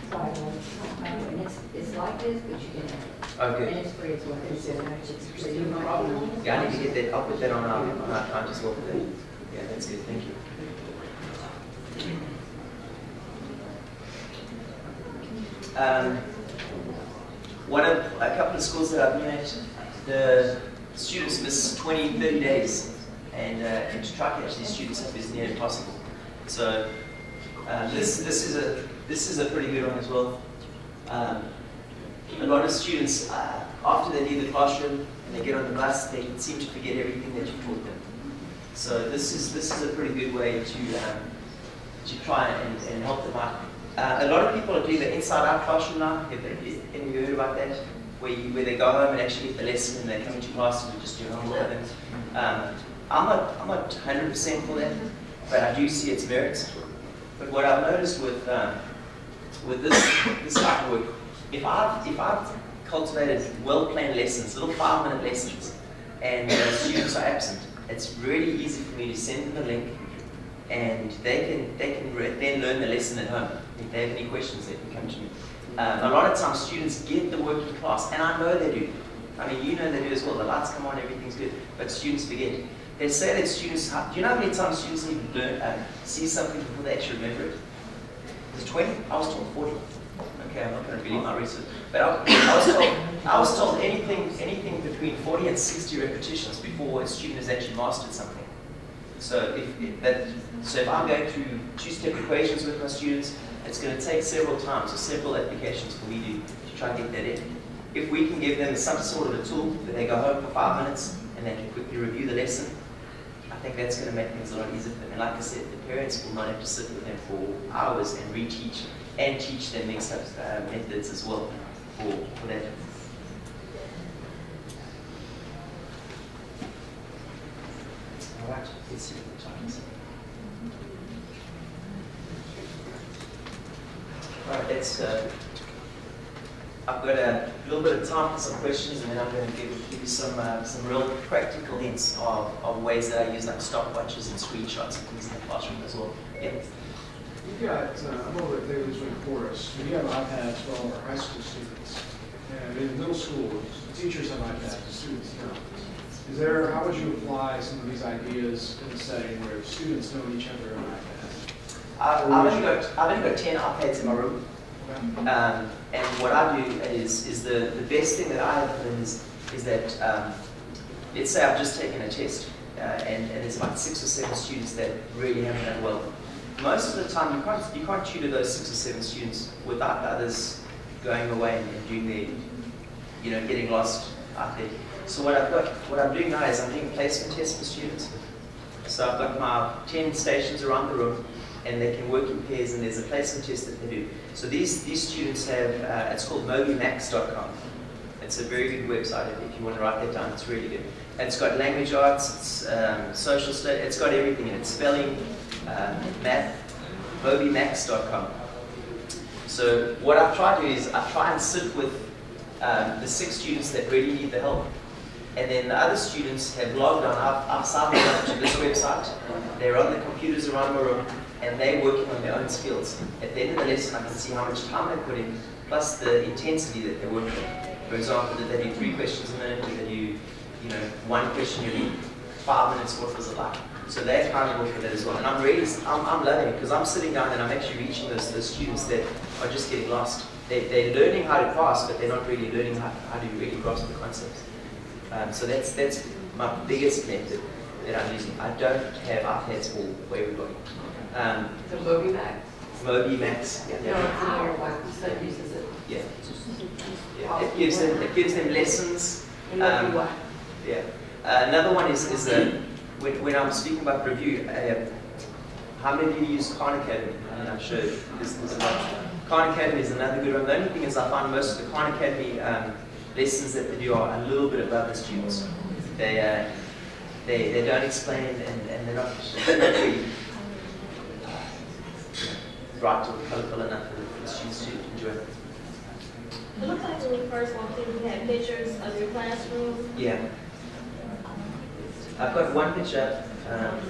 and it's like this, but you can have it. Oh, And good. it's free as well. So you might Yeah, I need to get that. I'll put that on our account as well today. Yeah, that's good. Thank you. A couple of schools that I've been at, the students miss 20, 30 days, and to try to catch these students up is near impossible. So this is a pretty good one as well. A lot of students, after they leave the classroom and they get on the bus, they seem to forget everything that you taught them. So this is a pretty good way to try and help them out. A lot of people are doing the inside-out classroom now. Have you heard about that? Where they go home and actually get the lesson and they come into class and just do homework things. I'm not 100% for that, but I do see its merits. But what I've noticed with this type of work, if I've cultivated well-planned lessons, little 5-minute lessons, and students are absent, it's really easy for me to send them a link, and they can then learn the lesson at home. If they have any questions, they can come to me. A lot of times students get the work in class, and I know they do. I mean, you know they do as well. The lights come on, everything's good, but students forget. They say that students, do you know how many times students need to learn, see something before they actually remember it? Is it 20? I was told 40. Okay, I'm not going to believe my research. But I was told anything between 40 and 60 repetitions before a student has actually mastered something. So if I'm going through two-step equations with my students, it's going to take several times or several applications for me to try and get that in. If we can give them some sort of a tool that they go home for 5 minutes and they can quickly review the lesson, I think that's going to make things a lot easier for them. And like I said, the parents will not have to sit with them for hours and reteach and teach them mixed up methods as well for that. All right, let's see what the time is. All right, let's. I've got a little bit of time for some questions, and then I'm going to give you some real practical hints of ways that I use like stopwatches and screenshots and things in the classroom as well. Yeah. You've got, I'm over at Daly's Wing Forest, and you have iPads for all our high school students. And in middle school, the teachers have iPads, the students don't. How would you apply some of these ideas in a setting where students know each other on iPads? I've only got 10 iPads in my room. And what I do is the best thing that I have done is that, let's say I've just taken a test, and there's like 6 or 7 students that really haven't done well. Most of the time, you can't tutor those 6 or 7 students without the others going away and doing their, getting lost out there. So what I'm doing now is I'm doing placement tests for students. So I've got my 10 stations around the room, and they can work in pairs, and there's a placement test that they do. So these students have, it's called mobymax.com. It's a very good website if you want to write that down. It's really good. It's got language arts, it's social study, it's got everything in it. Spelling, math, mobymax.com. So what I try to do is I try and sit with the 6 students that really need the help. And then the other students have logged on. I've signed up to this website. They're on the computers around my room, and they're working on their own skills. At the end of the lesson, I can see how much time they put in, plus the intensity that they're working on. For example, did they do 3 questions a minute? Did they do, 1 question every 5 minutes? What was it like? So they're kind of working that as well. And I'm loving it, because I'm sitting down and I'm actually reaching those students that are just getting lost. They're learning how to pass, but they're not really learning how to really grasp the concepts. So that's my biggest method that I'm using. I don't have iPads for everybody. The Moby Max? Moby Max. Yeah. No, it's in your wife, you said uses it. Yeah. Yeah. It gives them lessons. Yeah. Another one is when I'm speaking about review, how many of you use Khan Academy? I mean, I'm sure there's a lot. Khan Academy is another good one. The only thing is I find most of the Khan Academy lessons that they do are a little bit above the students. They don't explain, and they're not really bright or colourful enough for the students to enjoy. It looks like when we first walked in, we had pictures of your classroom. Yeah. I've got one picture, and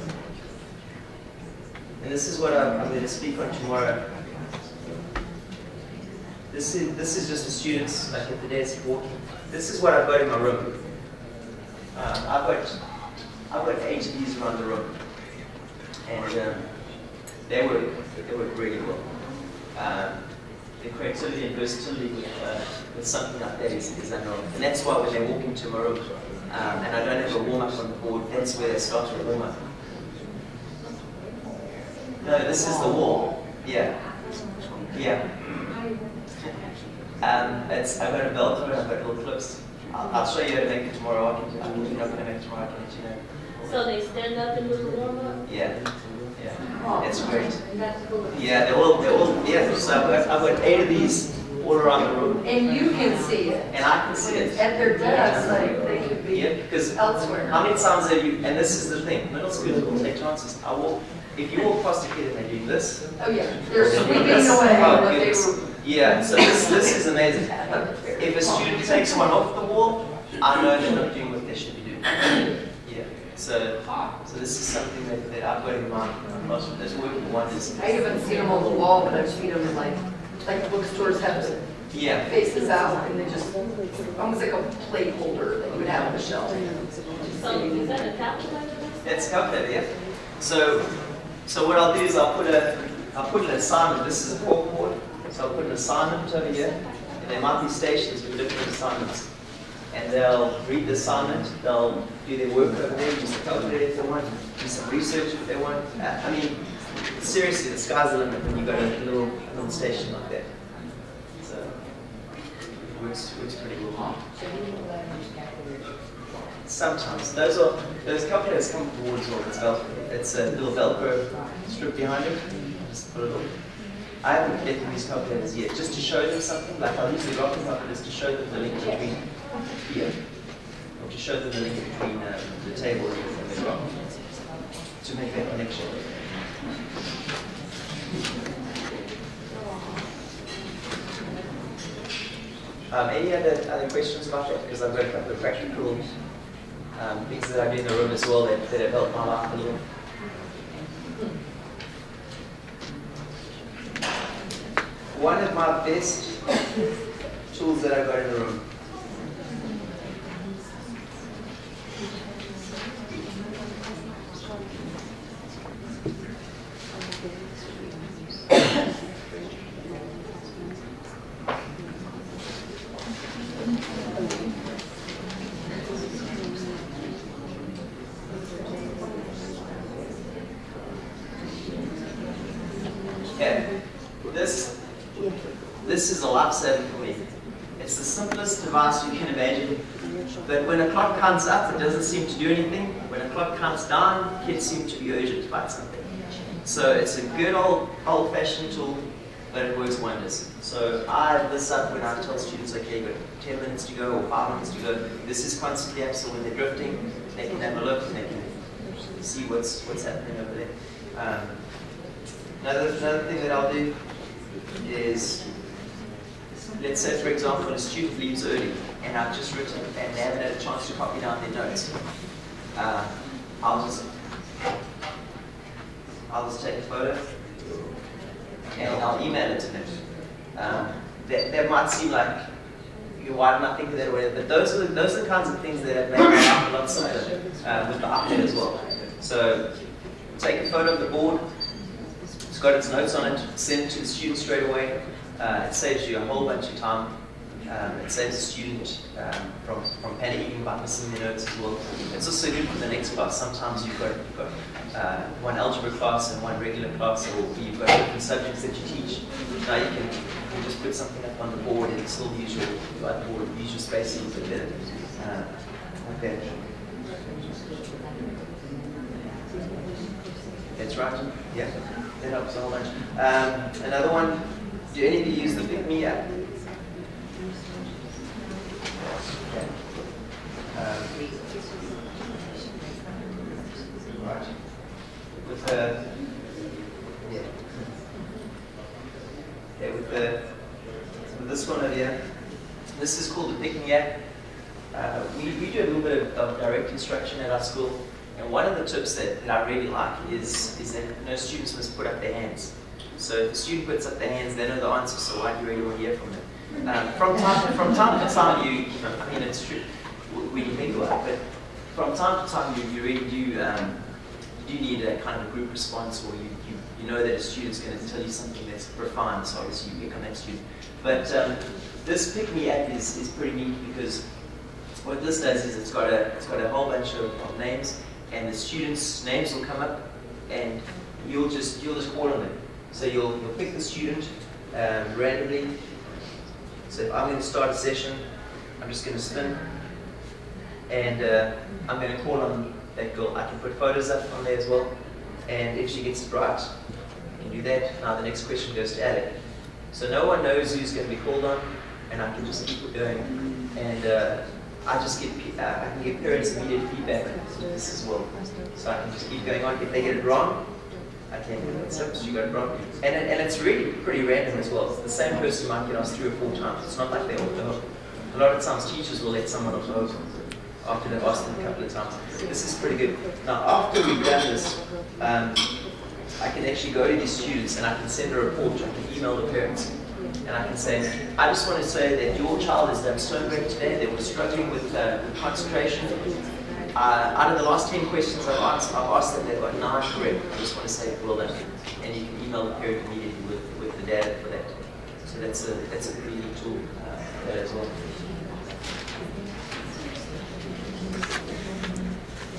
this is what I'm going to speak on tomorrow. This is just the students like at the desk walking. This is what I've got in my room. I've got 8 of these around the room, and they work really well. The creativity and versatility with something like that is unknown, and that's why when they walk into my room, and I don't have a warm up on the board, that's where they start to warm up. No, this is the wall. Yeah, yeah. I've got a belt on it, I've got little clips. I'll show you how to make it tomorrow. You're not going to make it tomorrow, I can let you know. So they stand up and do the warm up? Yeah, yeah. It's great. Yeah, they're all, yeah. So I've got 8 of these all around the room. And you can see it. And I can see it. At their desks, like they could be elsewhere. How many times have you, and this is the thing, middle schoolers will take chances. If you walk past a kid and they do this. Oh yeah, they're sweeping away what they were. Yeah, so this is amazing. If a student takes one off the wall, I know they're not doing what they should be doing. Yeah, so this is something that I've got in mind. Most of those working wonders. I haven't seen them on the wall, but I've seen them like bookstores have faces out, and they just almost like a plate holder that you would have on the shelf. So is that a calculator? That's calculator, yeah. So what I'll do is I'll put an assignment. This is a corkboard. So I'll put an assignment over here, and there might be stations with different assignments. And they'll read the assignment, they'll do their work over there, use the calculator if they want, do some research if they want. I mean, seriously, the sky's the limit when you've got a little station like that. So it works pretty well. Sometimes. Those calculators come with boards or it's Velcro. It's a little Velcro strip behind it. Just put it on. I haven't get them these calculators yet, just to show them something. Like I'll use the graphing calculators to show them the link between here, or to show them the link between the table and the graph, to make that connection. Any other questions about that? Because I've got a couple of practical things that I do in the room as well that have helped my life a little. One of my best tools that I've got in the room. Okay, this is a lifesaver for me. It's the simplest device you can imagine. But when a clock counts up, it doesn't seem to do anything. When a clock counts down, kids seem to be urgent about something. So it's a good old-fashioned tool, but it works wonders. So I have this up when I tell students, okay, you've got 10 minutes to go or 5 minutes to go. This is constantly up, so when they're drifting, they can have a look and they can see what's happening over there. Another thing that I'll do is, let's say, for example, a student leaves early, and I've just written, and they haven't had a chance to copy down their notes. I'll just take a photo, and I'll email it to them. That might seem like, why didn't I think of that way? But those are the kinds of things that have made my life a lot simpler with the iPad as well. So take a photo of the board. It's got its notes on it. Send it to the student straight away. It saves you a whole bunch of time. It saves the student from panicking about missing their notes as well. It's also good for the next class. Sometimes you've got one algebra class and one regular class, or you've got different subjects that you teach. Now you can just put something up on the board and still use your whiteboard, use your space a little bit better. Like that. That's right. Yeah, that helps a whole bunch. Another one. Do any of you use the Pick Me app? Okay. Right. With this one over here, this is called the Pick Me app. We do a little bit of direct instruction at our school, and one of the tips that I really like is that no students must put up their hands. So if the student puts up their hands, they know the answer, so why do you really want to hear from them? From time to time, I mean, it's true when you think about it, but from time to time, you really do need a kind of a group response, or you know that a student's going to tell you something that's profound, so obviously you pick on that student. But this Pick Me app is pretty neat, because what this does is it's got a whole bunch of names, and the students' names will come up, and you'll just call on them. So you'll pick the student randomly. So if I'm going to start a session, I'm just going to spin, and I'm going to call on that girl. I can put photos up on there as well, and if she gets it right, I can do that. Now the next question goes to Alec. So no one knows who's going to be called on, and I can just keep it going. And I can give parents immediate feedback with this as well. So I can just keep going on. If they get it wrong, I can you got it wrong. And it's really pretty random as well. The same person might get asked 3 or 4 times. It's not like they're off the hook. A lot of times teachers will let someone off the hook after they've asked them a couple of times. This is pretty good. Now after we've done this, I can actually go to these students and I can send a report. I can email the parents. And I can say, I just want to say that your child has done so great today. They were struggling with concentration. Out of the last 10 questions I've asked them, they've got 9 correct. I just want to say well done. And you can email the parent immediately with the data for that. So that's a pretty neat tool as well.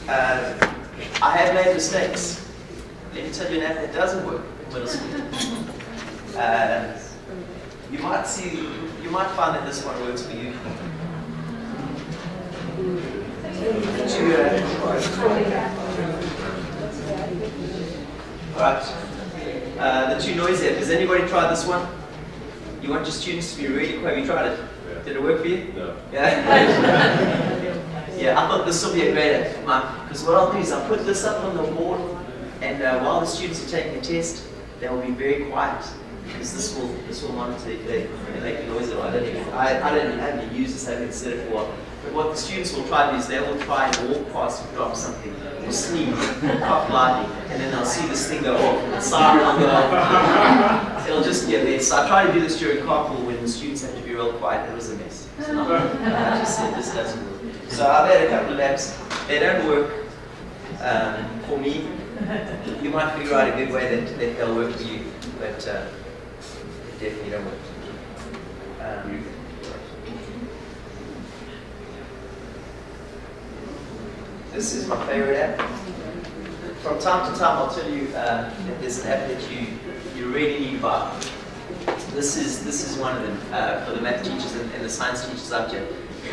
I have made mistakes. Let me tell you an app that doesn't work in middle school. You might find that this one works for you. Alright. The too noisy app. Has anybody tried this one? You want your students to be really quiet. Have you tried it? Yeah. Did it work for you? No. Yeah? Yeah, I thought this will be a great app. Because what I'll do is I'll put this up on the board, and while the students are taking the test, they will be very quiet. Because this will monitor if they make noise or I don't even use this, I haven't said it for a while. But what the students will try to do is they will try and walk past and drop something, or sneeze, or cough lightly, and then they'll see this thing go off, and the siren will go off. It'll just get there. So I tried to do this during carpool when the students had to be real quiet. It was a mess. So I just said this doesn't work. So I've had a couple of apps. They don't work for me. You might figure out a good way that they'll work for you, but definitely don't work. This is my favorite app. From time to time, I'll tell you that there's an app that you really need to buy. This is one of them for the math teachers and the science teachers out here.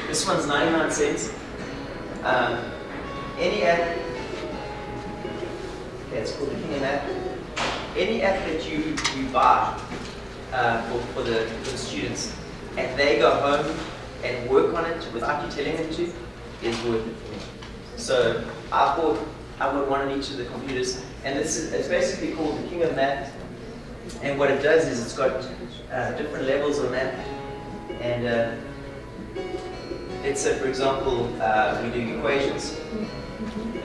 This one's 99 cents. Any app, okay, it's called the Caine app. Any app that you buy for the students, and they go home and work on it without you telling them to, is worth it for me. So I bought one on each of the computers, and it's basically called the King of Math. And what it does is it's got different levels of math, and let's say, for example, we do equations.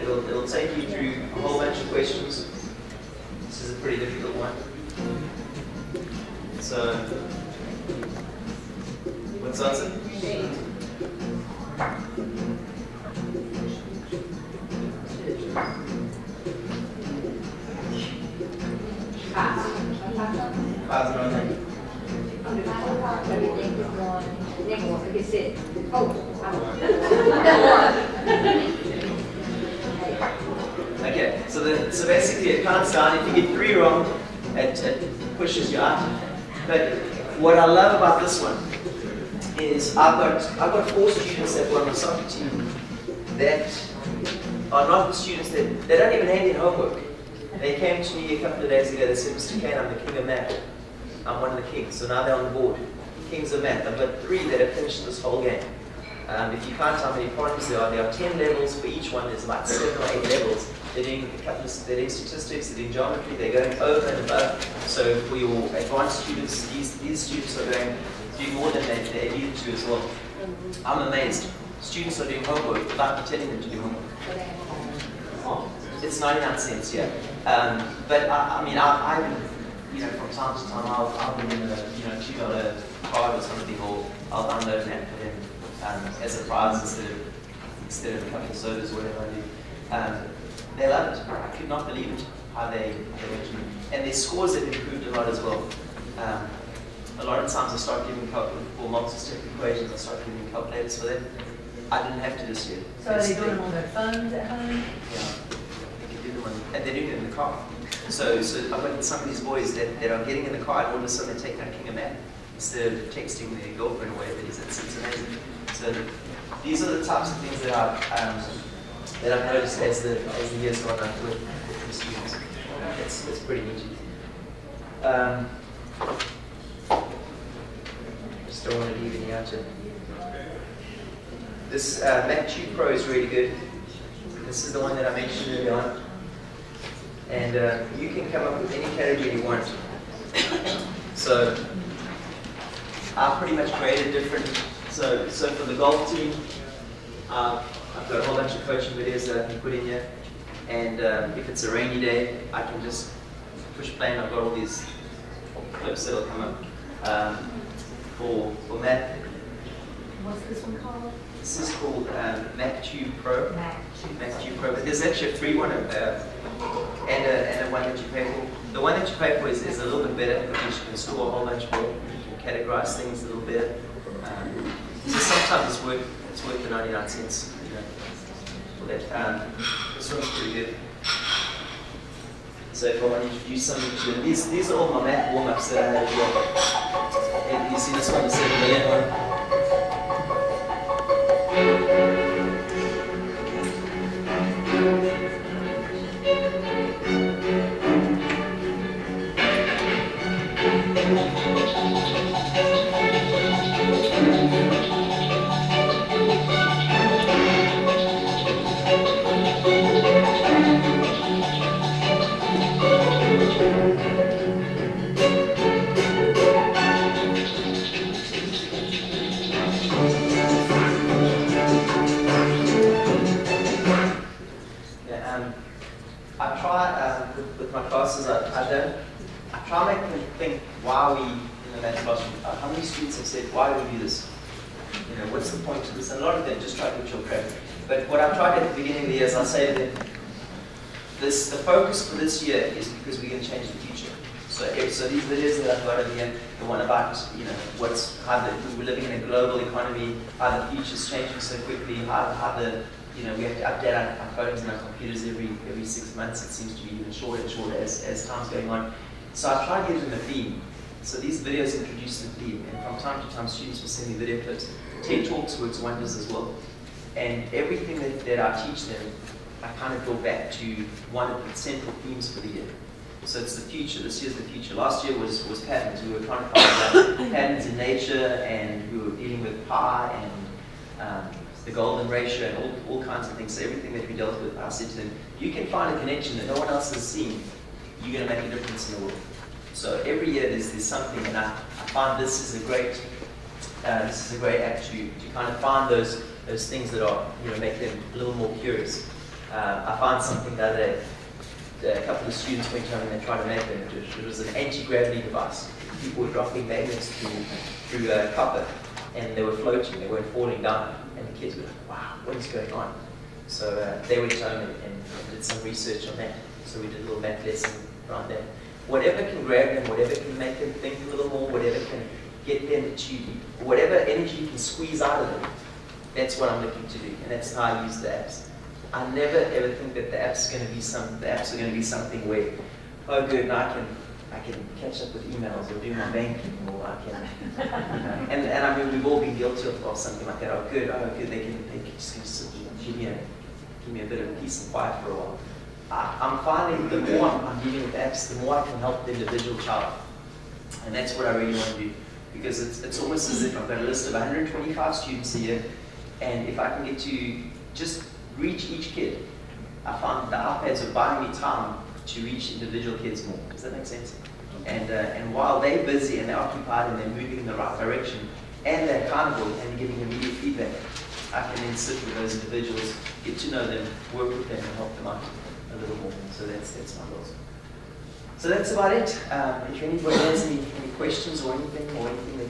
It'll take you through a whole bunch of questions. This is a pretty difficult one. So, what's the answer? 8. Okay, so basically it counts down. If you get 3 wrong, it pushes you out. But what I love about this one is I've got 4 students that were on the soccer team that are not the students that they don't even hand in homework. They came to me a couple of days ago. They said, "Mr. Caine, I'm the king of math. I'm one of the kings." So now they're on the board. Kings of math. I've got 3 that have finished this whole game. If you count how many problems there are 10 levels for each one. There's about 7 or 8 levels. They're doing they're doing statistics, they're doing geometry, they're going over and above. So for your advanced students, these students are doing more than they needed to as well. I'm amazed. Students are doing homework without me telling them to do homework. It's 99 cents, yeah. But I mean, I from time to time, I'll bring in a $2 card or something, or I'll download an app for them as a prize instead of a couple of sodas, whatever I do. They love it. I could not believe it how they went to me, and their scores have improved a lot as well. A lot of times I start giving for multi-step equations, I start giving calculators for them. I didn't have to this year. So are they doing them on their phones at home? Yeah. And they're doing it in the car. So I've got some of these boys that are getting in the car, and all of a sudden they take that King of Math instead of texting their girlfriend or whatever it is. It's amazing. So these are the types of things that I've noticed as the years gone on with the students. It's pretty neat. Just don't want to leave any out here. This McTube Pro is really good. This is the one that I mentioned earlier on. And you can come up with any category you want. So I pretty much created different, so for the golf team, I've got a whole bunch of coaching videos that I can put in here. And if it's a rainy day, I can just push play, and I've got all these clips that'll come up. For math. What's this one called? This is called McTube Pro. McTube Pro. But there's actually a free one and a one that you pay for. The one that you pay for is a little bit better because you can store a whole bunch more. You can categorize things a little better. So sometimes it's worth the 99 cents. For that. This one's pretty good. So if I want to introduce something to them, these are all my math warm-ups that I have here. And you see this one, the 7 million one. I try with my classes. I try to make them think, why are we in the math classroom? How many students have said, why do we do this? What's the point of this? And a lot of them just try to get your grade. But what I've tried at the beginning of the year is I'll say to them, the focus for this year is because we're going to change the future. So these videos that I've got over here, the one about we're living in a global economy, how the future's changing so quickly, how we have to update our phones and our computers every 6 months. It seems to be even shorter and shorter as time's going on. So I try to give them a theme. So these videos introduce the theme, and from time to time students will send me video clips. TED Talks works wonders as well. And everything that I teach them, I kind of draw back to one of the central themes for the year. So it's the future. This year's the future. Last year was patterns. We were trying to find out patterns in nature, and we were dealing with pi and the golden ratio and all kinds of things. So everything that we dealt with, I said to them, you can find a connection that no one else has seen. You're going to make a difference in the world. So every year there's something, and I find this is a great app to kind of find those things that are, make them a little more curious. I found something the other day. A couple of students went home and they tried to make them. It was an anti-gravity device. People were dropping magnets through copper, and they were floating. They weren't falling down. And the kids were like, wow, what is going on? So they went home and did some research on that. So we did a little math lesson around that. Whatever can grab them, whatever can make them think a little more, whatever can get them to, whatever energy you can squeeze out of them, that's what I'm looking to do. And that's how I use the apps. I never ever think that the apps are going to be something where, oh good, now I can catch up with emails or do my banking, or I can, and I mean we've all been guilty of something like that. Oh good, they can just give me a bit of peace and quiet for a while. I'm finding the more I'm dealing with apps, the more I can help the individual child, and that's what I really want to do, because it's almost as if I've got a list of 125 students a year, and if I can get to just reach each kid. I found the iPads are buying me time to reach individual kids more. Does that make sense? And while they're busy and they're occupied and they're moving in the right direction and they're accountable and giving immediate feedback, I can then sit with those individuals, get to know them, work with them, and help them out a little more. So that's my goal. So that's about it. If anybody has any questions or anything that